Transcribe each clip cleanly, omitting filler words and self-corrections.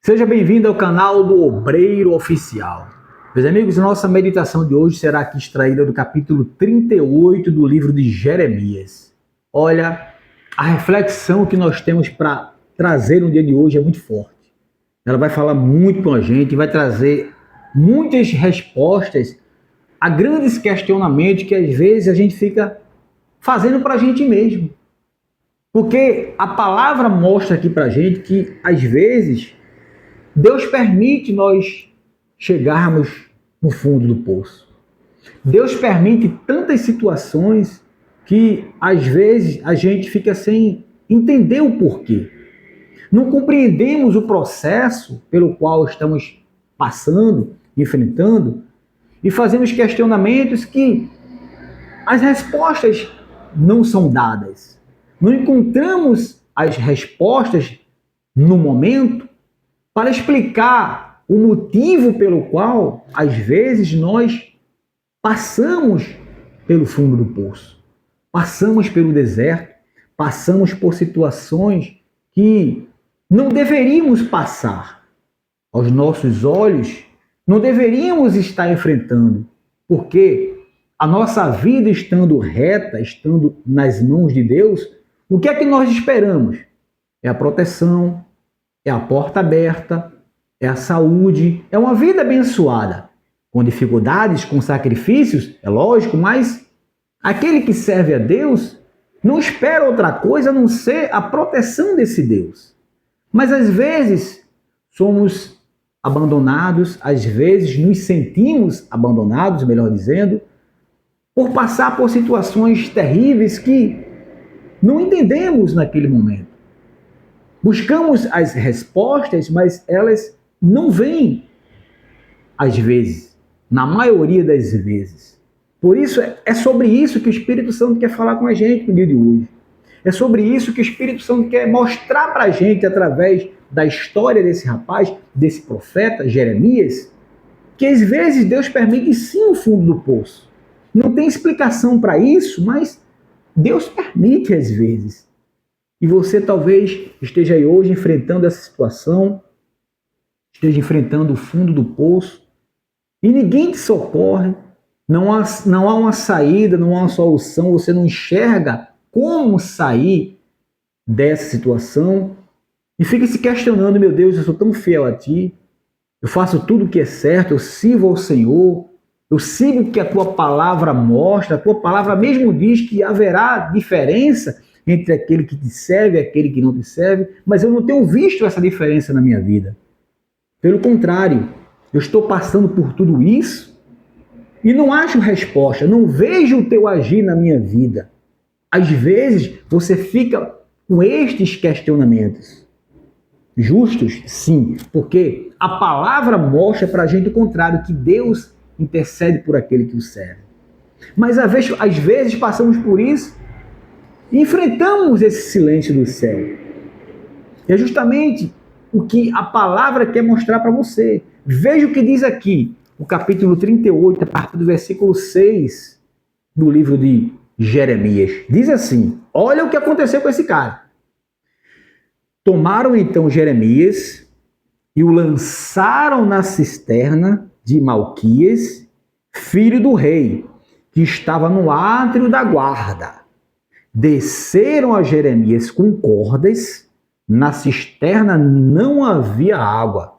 Seja bem-vindo ao canal do Obreiro Oficial. Meus amigos, nossa meditação de hoje será aqui extraída do capítulo 38 do livro de Jeremias. Olha, a reflexão que nós temos para trazer no dia de hoje é muito forte. Ela vai falar muito com a gente, vai trazer muitas respostas a grandes questionamentos que às vezes a gente fica fazendo para a gente mesmo. Porque a palavra mostra aqui para a gente que às vezes Deus permite nós chegarmos no fundo do poço. Deus permite tantas situações que, às vezes, a gente fica sem entender o porquê. Não compreendemos o processo pelo qual estamos passando, enfrentando, e fazemos questionamentos que as respostas não são dadas. Não encontramos as respostas no momento para explicar o motivo pelo qual, às vezes, nós passamos pelo fundo do poço, passamos pelo deserto, passamos por situações que não deveríamos passar. Aos nossos olhos, não deveríamos estar enfrentando, porque a nossa vida estando reta, estando nas mãos de Deus, o que é que nós esperamos? É a proteção, é a porta aberta, é a saúde, é uma vida abençoada. Com dificuldades, com sacrifícios, é lógico, mas aquele que serve a Deus não espera outra coisa a não ser a proteção desse Deus. Mas às vezes somos abandonados, às vezes nos sentimos abandonados, melhor dizendo, por passar por situações terríveis que não entendemos naquele momento. Buscamos as respostas, mas elas não vêm, às vezes, na maioria das vezes. Por isso, é sobre isso que o Espírito Santo quer falar com a gente no dia de hoje. É sobre isso que o Espírito Santo quer mostrar para a gente através da história desse rapaz, desse profeta, Jeremias, que às vezes Deus permite sim o fundo do poço. Não tem explicação para isso, mas Deus permite às vezes. E você talvez esteja aí hoje enfrentando essa situação, esteja enfrentando o fundo do poço, e ninguém te socorre, não há uma saída, não há uma solução, você não enxerga como sair dessa situação, e fica se questionando, meu Deus, eu sou tão fiel a Ti, eu faço tudo o que é certo, eu sirvo ao Senhor, eu sigo o que a Tua palavra mostra, a Tua palavra mesmo diz que haverá diferença entre aquele que te serve e aquele que não te serve, mas eu não tenho visto essa diferença na minha vida. Pelo contrário, eu estou passando por tudo isso e não acho resposta, não vejo o teu agir na minha vida. Às vezes, você fica com estes questionamentos. Justos? Sim, porque a palavra mostra para a gente o contrário, que Deus intercede por aquele que o serve. Mas às vezes passamos por isso e enfrentamos esse silêncio do céu. E é justamente o que a palavra quer mostrar para você. Veja o que diz aqui, o capítulo 38, a partir do versículo 6 do livro de Jeremias. Diz assim, olha o que aconteceu com esse cara. Tomaram então Jeremias e o lançaram na cisterna de Malquias, filho do rei, que estava no átrio da guarda. Desceram a Jeremias com cordas, na cisterna não havia água,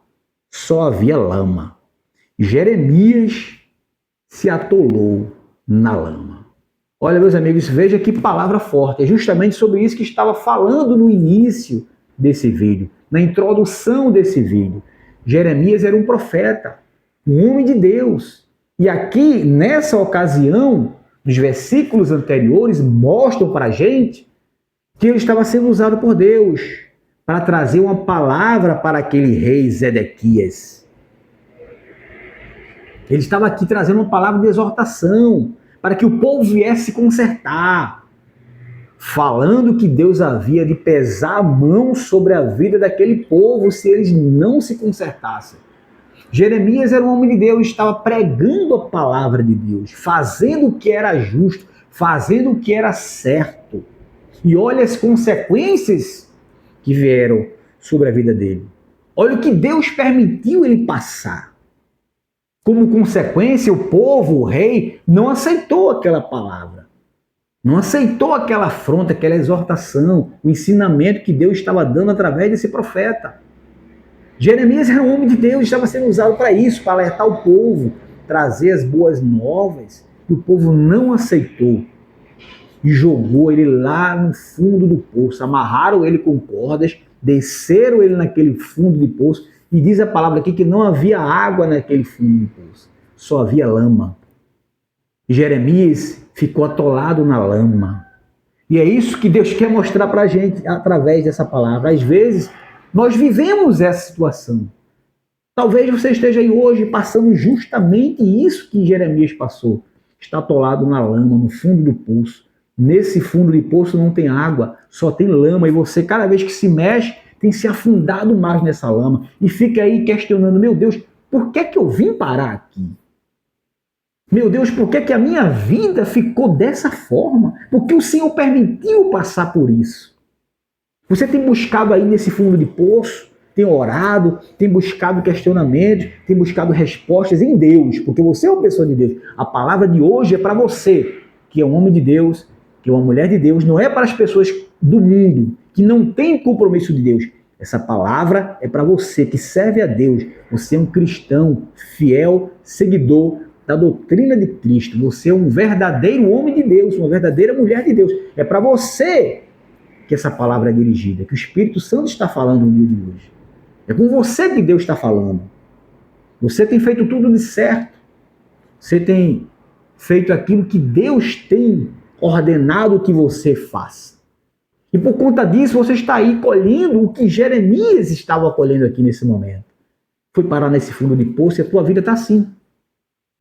só havia lama. Jeremias se atolou na lama. Olha, meus amigos, veja que palavra forte. É justamente sobre isso que estava falando no início desse vídeo, na introdução desse vídeo. Jeremias era um profeta, um homem de Deus. E aqui, nessa ocasião, os versículos anteriores mostram para a gente que ele estava sendo usado por Deus para trazer uma palavra para aquele rei Zedequias. Ele estava aqui trazendo uma palavra de exortação para que o povo viesse se consertar, falando que Deus havia de pesar a mão sobre a vida daquele povo se eles não se consertassem. Jeremias era um homem de Deus, estava pregando a palavra de Deus, fazendo o que era justo, fazendo o que era certo. E olha as consequências que vieram sobre a vida dele. Olha o que Deus permitiu ele passar. Como consequência, o povo, o rei, não aceitou aquela palavra. Não aceitou aquela afronta, aquela exortação, o ensinamento que Deus estava dando através desse profeta. Jeremias era um homem de Deus, estava sendo usado para isso, para alertar o povo, trazer as boas novas. E o povo não aceitou. E jogou ele lá no fundo do poço. Amarraram ele com cordas, desceram ele naquele fundo de poço. E diz a palavra aqui que não havia água naquele fundo do poço. Só havia lama. E Jeremias ficou atolado na lama. E é isso que Deus quer mostrar para a gente através dessa palavra. Às vezes, nós vivemos essa situação. Talvez você esteja aí hoje passando justamente isso que Jeremias passou. Está atolado na lama, no fundo do poço. Nesse fundo de poço não tem água, só tem lama. E você, cada vez que se mexe, tem se afundado mais nessa lama. E fica aí questionando, meu Deus, por que eu vim parar aqui? Meu Deus, por que a minha vida ficou dessa forma? Porque o Senhor permitiu passar por isso. Você tem buscado aí nesse fundo de poço, tem orado, tem buscado questionamentos, tem buscado respostas em Deus, porque você é uma pessoa de Deus. A palavra de hoje é para você, que é um homem de Deus, que é uma mulher de Deus, não é para as pessoas do mundo, que não têm compromisso de Deus. Essa palavra é para você, que serve a Deus. Você é um cristão, fiel, seguidor da doutrina de Cristo. Você é um verdadeiro homem de Deus, uma verdadeira mulher de Deus. É para você que essa palavra é dirigida, que o Espírito Santo está falando no dia de hoje. É com você que Deus está falando. Você tem feito tudo de certo. Você tem feito aquilo que Deus tem ordenado que você faça. E por conta disso, você está aí colhendo o que Jeremias estava colhendo aqui nesse momento. Foi parar nesse fundo de poço e a tua vida está assim,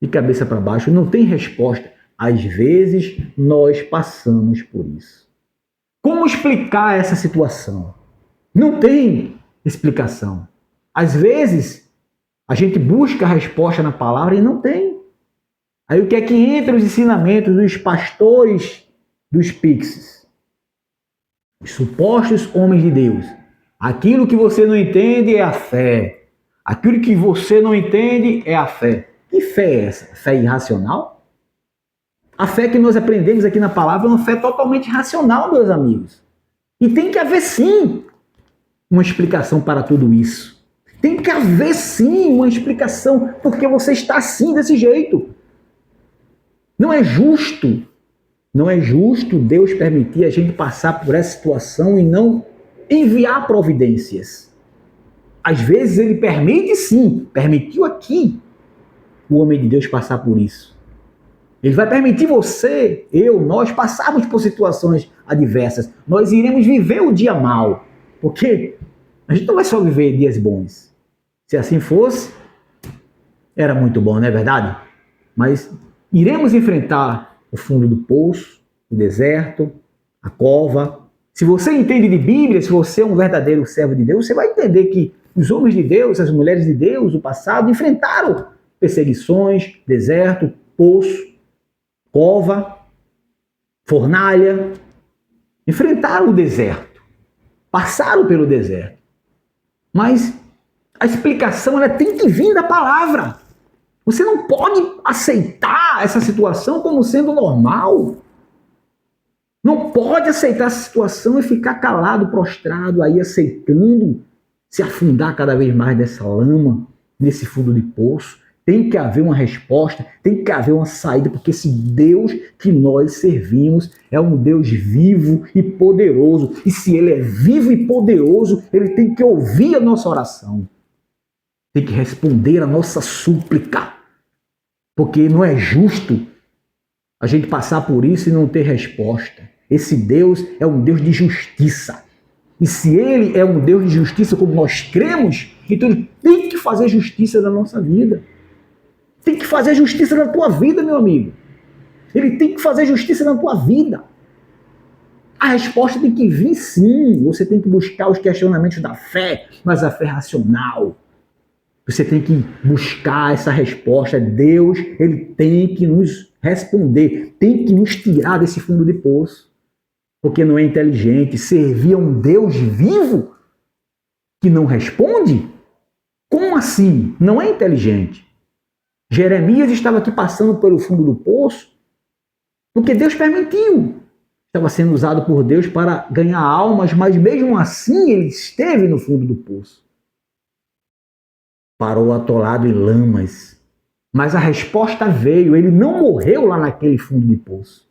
de cabeça para baixo, não tem resposta. Às vezes, nós passamos por isso. Como explicar essa situação? Não tem explicação. Às vezes, a gente busca a resposta na palavra e não tem. Aí o que é que entra os ensinamentos dos pastores dos pixies? Os supostos homens de Deus. Aquilo que você não entende é a fé. Aquilo que você não entende é a fé. Que fé é essa? Fé irracional? A fé que nós aprendemos aqui na palavra é uma fé totalmente racional, meus amigos. E tem que haver sim uma explicação para tudo isso. Tem que haver sim uma explicação, porque você está assim, desse jeito. Não é justo. Não é justo Deus permitir a gente passar por essa situação e não enviar providências. Às vezes ele permite sim, permitiu aqui o homem de Deus passar por isso. Ele vai permitir você, eu, nós passarmos por situações adversas. Nós iremos viver o dia mal, porque a gente não vai só viver dias bons. Se assim fosse, era muito bom, não é verdade? Mas iremos enfrentar o fundo do poço, o deserto, a cova. Se você entende de Bíblia, se você é um verdadeiro servo de Deus, você vai entender que os homens de Deus, as mulheres de Deus, o passado, enfrentaram perseguições, deserto, poço, cova, fornalha. Enfrentaram o deserto, passaram pelo deserto. Mas a explicação ela tem que vir da palavra. Você não pode aceitar essa situação como sendo normal. Não pode aceitar essa situação e ficar calado, prostrado, aí aceitando se afundar cada vez mais nessa lama, nesse fundo de poço. Tem que haver uma resposta, tem que haver uma saída, porque esse Deus que nós servimos é um Deus vivo e poderoso. E se Ele é vivo e poderoso, Ele tem que ouvir a nossa oração. Tem que responder a nossa súplica. Porque não é justo a gente passar por isso e não ter resposta. Esse Deus é um Deus de justiça. E se Ele é um Deus de justiça como nós cremos, então Ele tem que fazer justiça na nossa vida. Tem que fazer justiça na tua vida, meu amigo. Ele tem que fazer justiça na tua vida. A resposta tem que vir sim. Você tem que buscar os questionamentos da fé, mas a fé racional. Você tem que buscar essa resposta. Deus, Ele tem que nos responder. Tem que nos tirar desse fundo de poço. Porque não é inteligente servir a um Deus vivo que não responde. Como assim? Não é inteligente. Jeremias estava aqui passando pelo fundo do poço porque Deus permitiu. Estava sendo usado por Deus para ganhar almas, mas mesmo assim ele esteve no fundo do poço. Parou atolado em lamas. Mas a resposta veio. Ele não morreu lá naquele fundo de poço.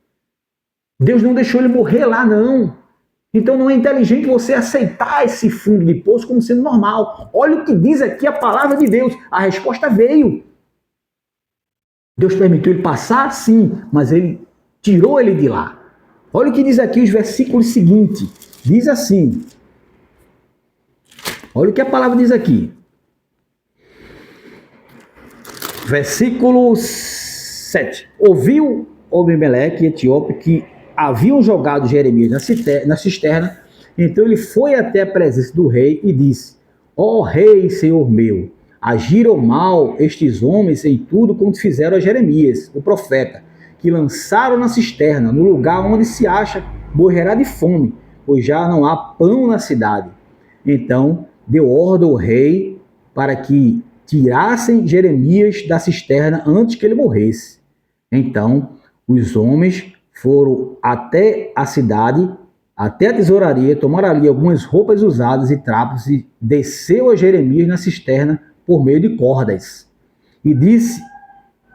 Deus não deixou ele morrer lá, não. Então não é inteligente você aceitar esse fundo de poço como sendo normal. Olha o que diz aqui a palavra de Deus. A resposta veio. Deus permitiu ele passar? Sim, mas ele tirou ele de lá. Olha o que diz aqui os versículos seguintes. Diz assim. Olha o que a palavra diz aqui. Versículo 7. Ouviu Obimeleque, etíope, que haviam jogado Jeremias na cisterna. Então ele foi até a presença do rei e disse: ó rei, senhor meu, agiram mal estes homens em tudo quanto fizeram a Jeremias, o profeta, que lançaram na cisterna, no lugar onde se acha, morrerá de fome, pois já não há pão na cidade. Então deu ordem ao rei para que tirassem Jeremias da cisterna antes que ele morresse. Então os homens foram até a cidade, até a tesouraria, tomaram ali algumas roupas usadas e trapos e desceu a Jeremias na cisterna por meio de cordas. E disse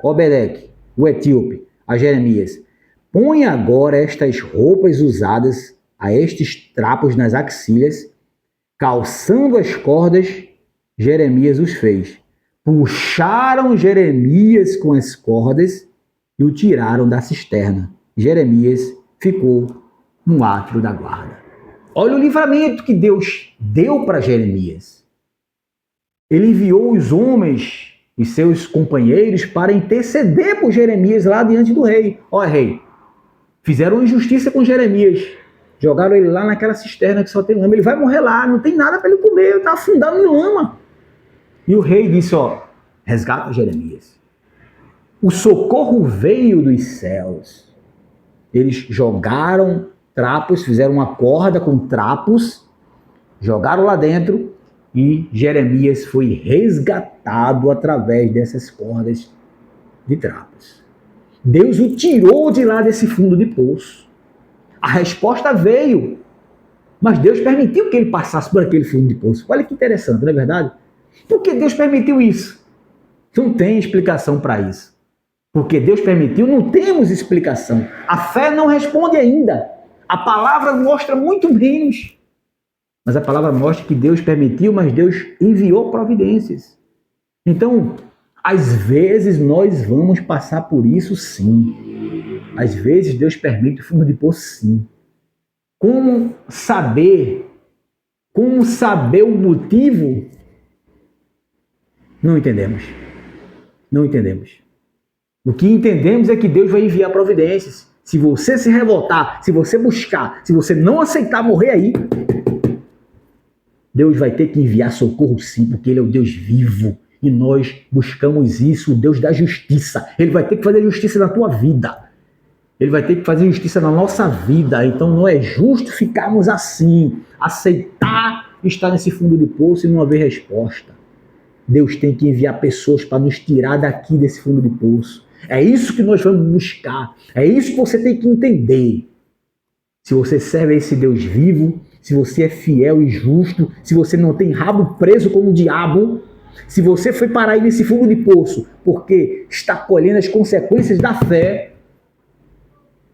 Obeleque, o etíope, a Jeremias: põe agora estas roupas usadas a estes trapos nas axilhas. Calçando as cordas, Jeremias os fez. Puxaram Jeremias com as cordas e o tiraram da cisterna. Jeremias ficou no átrio da guarda. Olha o livramento que Deus deu para Jeremias. Ele enviou os homens e seus companheiros para interceder por Jeremias lá diante do rei. Ó rei, fizeram injustiça com Jeremias. Jogaram ele lá naquela cisterna que só tem lama. Ele vai morrer lá, não tem nada para ele comer, ele está afundado em lama. E o rei disse, ó, resgata Jeremias. O socorro veio dos céus. Eles jogaram trapos, fizeram uma corda com trapos, jogaram lá dentro e Jeremias foi resgatado através dessas cordas de trapos. Deus o tirou de lá desse fundo de poço. A resposta veio, mas Deus permitiu que ele passasse por aquele fundo de poço. Olha que interessante, não é verdade? Por que Deus permitiu isso? Não tem explicação para isso. Porque Deus permitiu, não temos explicação. A fé não responde ainda. A palavra mostra muito menos. Mas a palavra mostra que Deus permitiu, mas Deus enviou providências. Então, às vezes nós vamos passar por isso sim. Às vezes Deus permite o fundo de poço sim. Como saber o motivo? Não entendemos. Não entendemos. O que entendemos é que Deus vai enviar providências. Se você se revoltar, se você buscar, se você não aceitar morrer aí, Deus vai ter que enviar socorro sim, porque Ele é o Deus vivo. E nós buscamos isso, o Deus da justiça. Ele vai ter que fazer justiça na tua vida. Ele vai ter que fazer justiça na nossa vida. Então não é justo ficarmos assim, aceitar estar nesse fundo de poço e não haver resposta. Deus tem que enviar pessoas para nos tirar daqui desse fundo de poço. É isso que nós vamos buscar. É isso que você tem que entender. Se você serve a esse Deus vivo, se você é fiel e justo, se você não tem rabo preso como o diabo, se você foi parar aí nesse fundo de poço porque está colhendo as consequências da fé,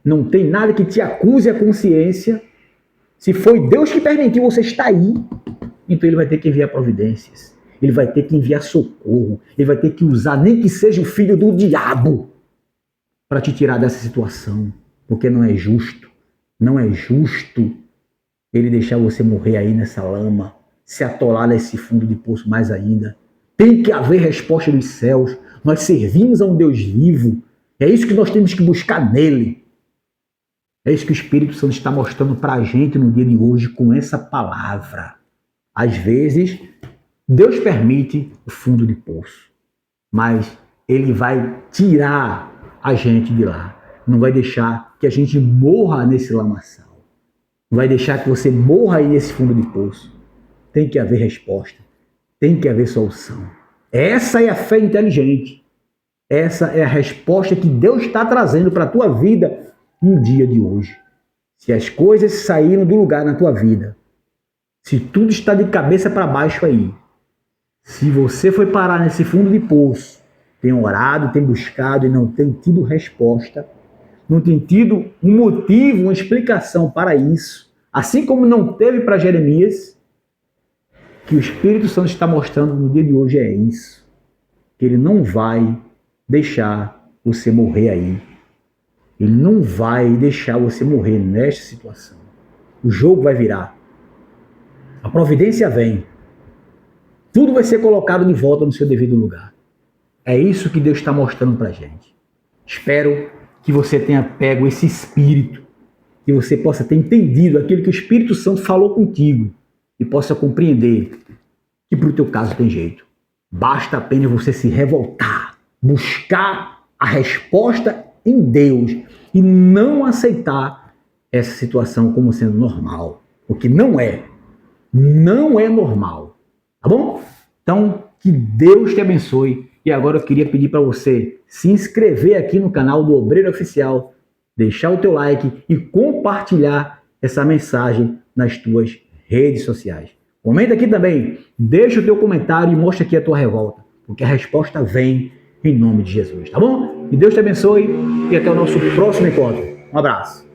não tem nada que te acuse a consciência. Se foi Deus que permitiu você estar aí, então Ele vai ter que enviar providências. Ele vai ter que enviar socorro. Ele vai ter que usar, nem que seja o filho do diabo, para te tirar dessa situação. Porque não é justo. Não é justo Ele deixar você morrer aí nessa lama, se atolar nesse fundo de poço mais ainda. Tem que haver resposta dos céus. Nós servimos a um Deus vivo. É isso que nós temos que buscar nele. É isso que o Espírito Santo está mostrando para a gente no dia de hoje com essa palavra. Às vezes, Deus permite o fundo de poço, mas Ele vai tirar a gente de lá. Não vai deixar que a gente morra nesse lamaçal. Não vai deixar que você morra aí nesse fundo de poço. Tem que haver resposta. tem que haver solução. Essa é a fé inteligente. Essa é a resposta que Deus está trazendo para a tua vida no dia de hoje. Se as coisas saíram do lugar na tua vida, se tudo está de cabeça para baixo aí, se você foi parar nesse fundo de poço, tem orado, tem buscado e não tem tido resposta, não tem tido um motivo, uma explicação para isso, assim como não teve para Jeremias, que o Espírito Santo está mostrando no dia de hoje é isso, que ele não vai deixar você morrer aí. Ele não vai deixar você morrer nesta situação. O jogo vai virar. A providência vem. Tudo vai ser colocado de volta no seu devido lugar. É isso que Deus está mostrando para a gente. Espero que você tenha pego esse espírito, que você possa ter entendido aquilo que o Espírito Santo falou contigo e possa compreender que para o teu caso tem jeito. Basta apenas você se revoltar, buscar a resposta em Deus e não aceitar essa situação como sendo normal, porque não é normal, tá bom? Então, que Deus te abençoe. E agora eu queria pedir para você se inscrever aqui no canal do Obreiro Oficial, deixar o teu like e compartilhar essa mensagem nas tuas redes sociais. Comenta aqui também, deixa o teu comentário e mostra aqui a tua revolta, porque a resposta vem em nome de Jesus, tá bom? Que Deus te abençoe e até o nosso próximo encontro. Um abraço.